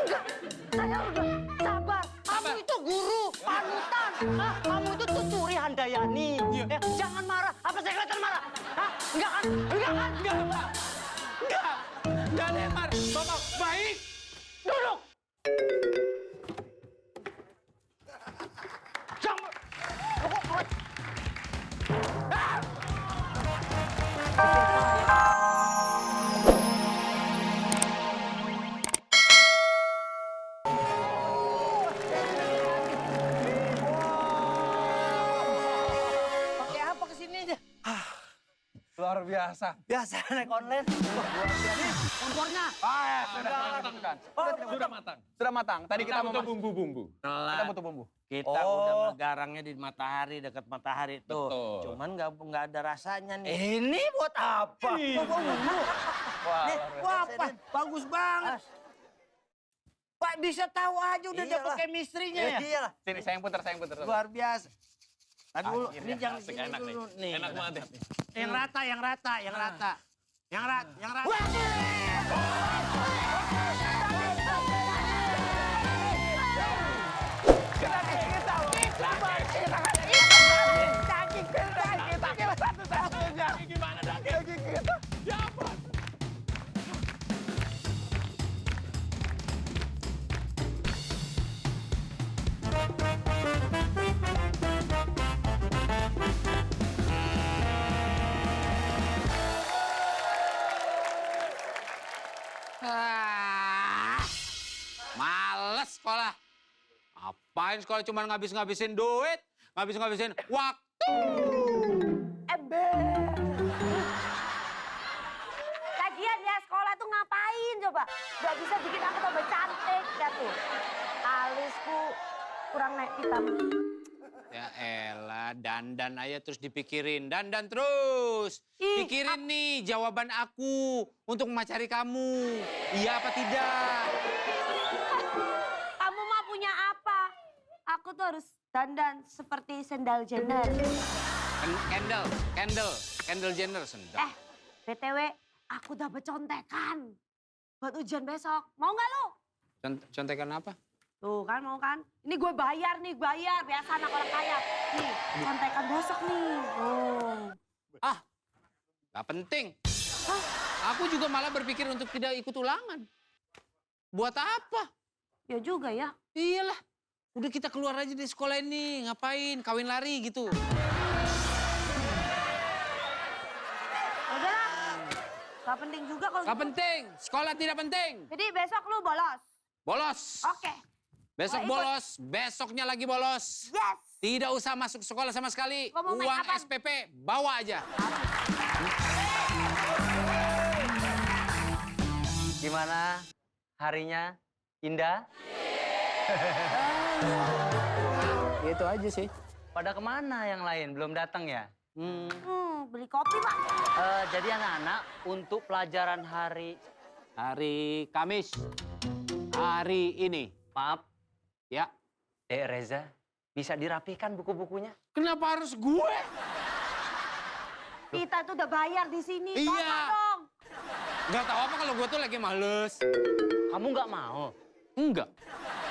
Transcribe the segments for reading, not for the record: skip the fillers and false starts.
Enggak, saya udah sabar. Kamu itu guru, panutan. Hah, kamu itu tuturi Handayani. Jangan marah. Apa saya kelihatan marah? Hah? Enggak kan? Enggak kan? Enggak, Pak. Enggak ada yang marah. Bapak baik. Duduk. Jangan. Pakai apa kesini aja? Luar biasa. Biasa naik online. Kompornya. Sudah matang. Sudah matang. Tadi kita butuh bumbu-bumbu. Kita butuh bumbu. Kita udah ngegarangnya di matahari, dekat matahari tuh. Betul. Cuman nggak ada rasanya nih. Ini buat apa? Wah, Nih, wah, apa? Bagus banget. Pak bisa tahu aja udah Iyalah. dapet chemistry-nya ya. Iyalah. Sini, sayang puter. Luar biasa. Aduh, Akhirnya, ini jangan asik, sini enak dulu nih. nih. Enak banget ya. Yang rata. Yang rata. Gimana daging kita? Dapat. Males sekolah. Apain sekolah cuma ngabis-ngabisin duit, ngabis-ngabisin waktu. Lagian ya sekolah tuh ngapain coba? Gak bisa bikin aku tambah cantik ya tuh. Alisku kurang naik hitam. Ya elah, dandan aja terus dipikirin. Dandan terus. Ih, Pikirin nih jawaban aku untuk memacari kamu. Iya apa tidak? Kamu mau punya apa? Aku tuh harus dandan seperti Kendall Jenner. Kendall Jenner sendal. BTW, aku dapat contekan buat ujian besok. Mau nggak lo? Contekan apa? Tuh kan, mau kan? Ini gue bayar. Biasa anak orang kaya. Nih, contekan besok nih. Oh. Gak penting. Aku juga malah berpikir untuk tidak ikut ulangan. Buat apa? Ya juga ya. Iyalah. Udah kita keluar aja dari sekolah ini. Ngapain? Kawin lari gitu. Udahlah. Gak penting juga kalau Gak gitu. penting. Sekolah tidak penting. Jadi besok lu bolos. Bolos. Oke. Besok Ikut. bolos. Besoknya lagi bolos. Yes. Tidak usah masuk sekolah sama sekali. Gua mau make Uang up-an. SPP bawa aja. Gimana harinya? Indah? Itu aja sih. Pada kemana yang lain? Belum datang ya? Beli kopi, Pak. Jadi anak-anak untuk pelajaran hari... Hari Kamis. Hari ini. Maaf, Ya. Dek Reza, bisa dirapikan buku-bukunya? Kenapa harus gue? Kita tuh udah bayar di sini. Iya. Tolong dong. Gak tahu apa kalau gue tuh lagi males. Kamu nggak mau? Enggak.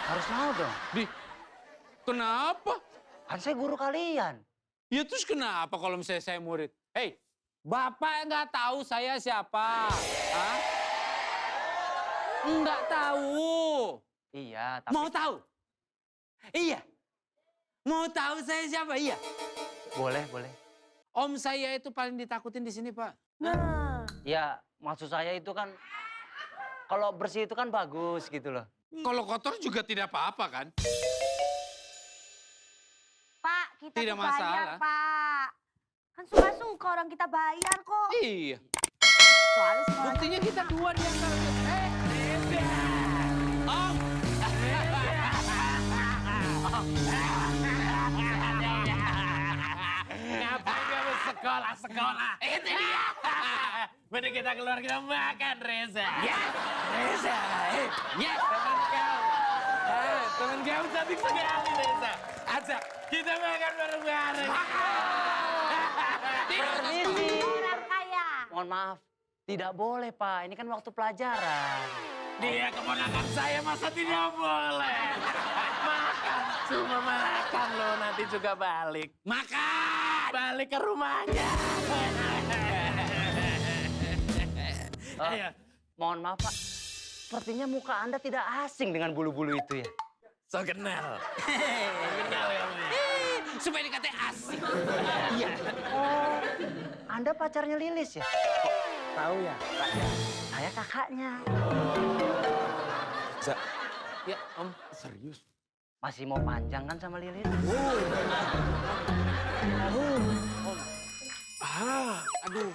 Harus mau dong. Kenapa? Kan saya guru kalian. Ya terus kenapa kalau misalnya saya murid? Hei, Bapak nggak tahu saya siapa? Hah? Nggak tahu. Iya, tapi... Mau tahu? Iya. Mau tahu saya siapa? Iya. Boleh, boleh. Om saya itu paling ditakutin di sini, Pak. Nah. Ya, maksud saya itu kan... Kalau bersih itu kan bagus gitu loh. Kalau kotor juga tidak apa-apa kan? Pak, kita Tidak tuh bayar, masalah. Pak. Kan suka-suka orang kita bayar kok. Iya. Soalnya sekolah Buktinya kita dua di antaranya. Om. Ngapain kamu sekolah? Itu dia. Mending kita keluar kita makan, Reza. Ya. Reza. Ya. Teman kau. Teman kau cantik sekali, Reza. Ajak, kita makan bareng-bareng. Permisi. orang kaya. Mohon maaf, tidak boleh Pak. Ini kan waktu pelajaran. Dia keponakan saya, masa tidak boleh? Makan, cuma makan loh, nanti juga balik. Makan! Balik ke rumahnya. Ayo. Mohon maaf, Pak. Sepertinya muka Anda tidak asing dengan bulu-bulu itu ya. So kenal. Kenal kamu ya. Supaya dikatain asik. Iya. Oh, Anda pacarnya Lilis ya? Tahu ya, Pak ya. Saya kakaknya. Ya, Om. Serius? Masih mau panjang kan sama Lilis? Aduh.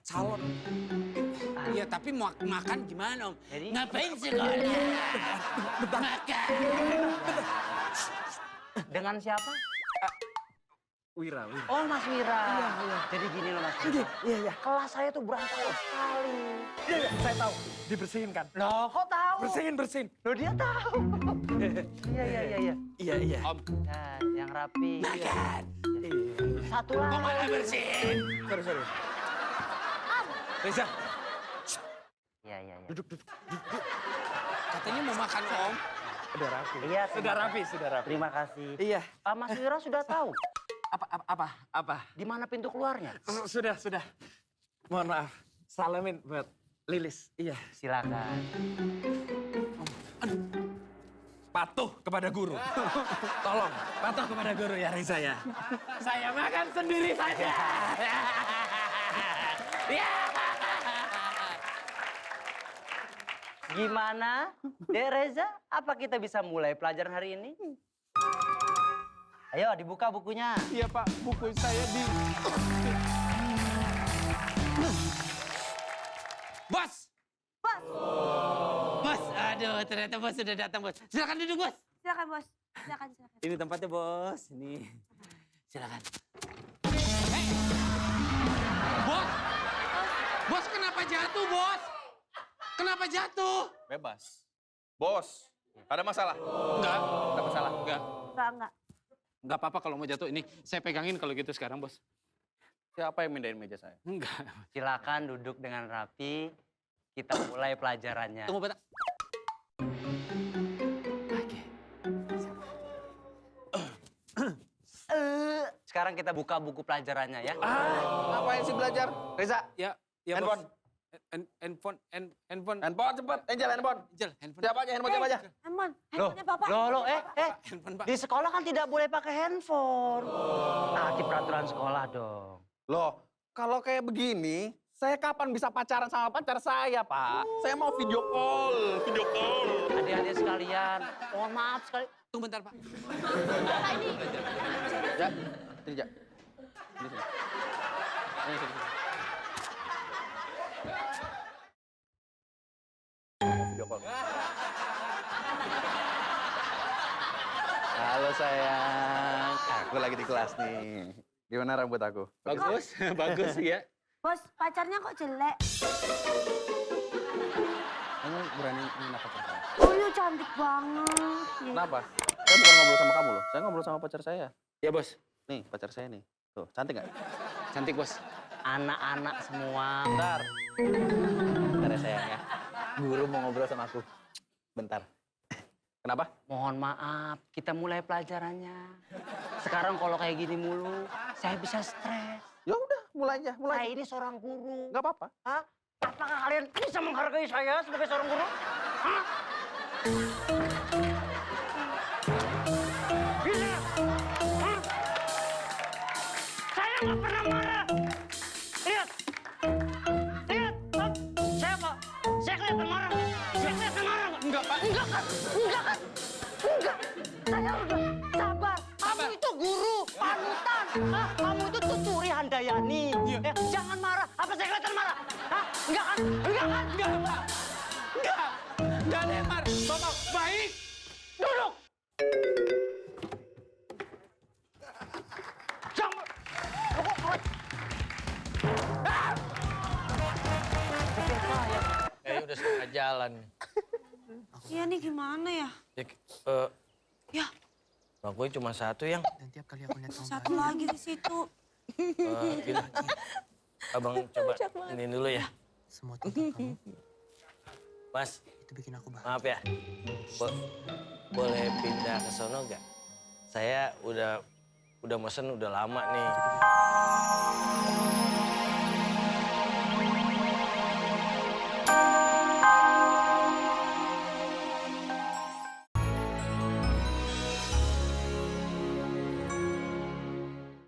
Calon. Iya, tapi mau makan gimana, Om? Jadi? Ngapain sekolah? Makan. Dengan siapa? Wira. Oh, Mas Wira. Jadi gini loh, Mas Wira. Iya. Kelas saya tuh berantakan sekali. Iya, saya tahu. Dibersihin kan? Loh, kok tahu? Bersihin. Loh, dia tahu. Iya. Iya. Om. Nah, yang rapi. Makan. Satu Kok lagi. malah bersihin? Sorry. Reza, Iya. duduk. Katanya mau makan, Om. Udah rapi. Iya, Sudah rapi. Terima kasih. Iya. Mas Wira sudah tahu Apa? di mana pintu keluarnya? Sudah. Mohon maaf. Salamin buat Lilis. Iya. Silakan. Patuh kepada guru. Tolong, patuh kepada guru ya Reza ya. Saya makan sendiri saja. Gimana, Dek Reza? Apa kita bisa mulai pelajaran hari ini? Ayo, dibuka bukunya. Iya Pak, buku saya di... Bos! Bos, aduh ternyata bos sudah datang, Bos. Silakan duduk, Bos. Silakan, Bos. Silakan. Ini tempatnya bos, ini. Silakan. Bos! Bos kenapa jatuh, Bos? Kenapa jatuh? Bebas. Bos, ada masalah? Enggak. Ada masalah? Enggak. Enggak. Enggak apa-apa kalau mau jatuh. Ini saya pegangin kalau gitu sekarang, Bos. Siapa yang mindahin meja saya? Enggak. Silakan duduk dengan rapi. Kita mulai pelajarannya. Tunggu bentar. Sekarang kita buka buku pelajarannya ya. Ngapain sih belajar? Reza, Ya, handphone. Bos. Handphone. Handphone cepet, Angel handphone. Angel, handphone. Siapa aja, handphone siapa aja? Handphonenya Bapak. Loh, Handphone, Pak. di sekolah kan tidak boleh pakai handphone. Taati peraturan sekolah dong. Loh, kalau kayak begini, saya kapan bisa pacaran sama pacar saya, Pak? Saya mau video call. Adik-adik sekalian, mohon maaf sekali. Tunggu bentar, Pak. Ya, sini, Ja. Sini. Mau video call. Halo sayang, aku lagi di kelas nih. Gimana rambut aku? Bagus, bagus ya. Bos, pacarnya kok jelek? Kamu berani ngina pacar saya? Oh, iya cantik banget. Kenapa? Saya bukan ngobrol sama kamu loh. Saya ngobrol sama pacar saya. Ya, Bos. Nih, pacar saya nih. Tuh, cantik nggak? Cantik, Bos. Anak-anak semua. Bentar. Bentar ya sayang ya. Guru mau ngobrol sama aku. Bentar. Kenapa? Mohon maaf, kita mulai pelajarannya. Sekarang kalau kayak gini mulu, saya bisa stres. Ya udah, mulai aja, mulai. Saya ini seorang guru. Nggak apa-apa. Hah? Apakah kalian bisa menghargai saya sebagai seorang guru? Hah? Bisa? Hah? Saya nggak pernah marah. Lihat. Lihat. Hah? Saya apa? Saya kelihatan marah nggak? Saya kelihatan marah nggak? Enggak, Pak. Enggak kan? Enggak kan? Enggak. Saya udah sabar. Kamu itu guru, panutan. Hah? Kamu itu tuturi Handayani. Jangan marah. Apa saya kelihatan marah? Hah? Enggak kan? Enggak kan? Enggak, Pak. Enggak lemar. Bapak baik. Duduk. Jangan. Udah setengah jalan. Iya nih gimana ya? Ya, Bangkunya cuma satu yang. satu lagi di situ. Abang coba ini dulu ya. Semua tentang kamu Mas, itu bikin aku bahagia. maaf ya. Boleh pindah ke sono gak? Saya udah mesen udah lama nih.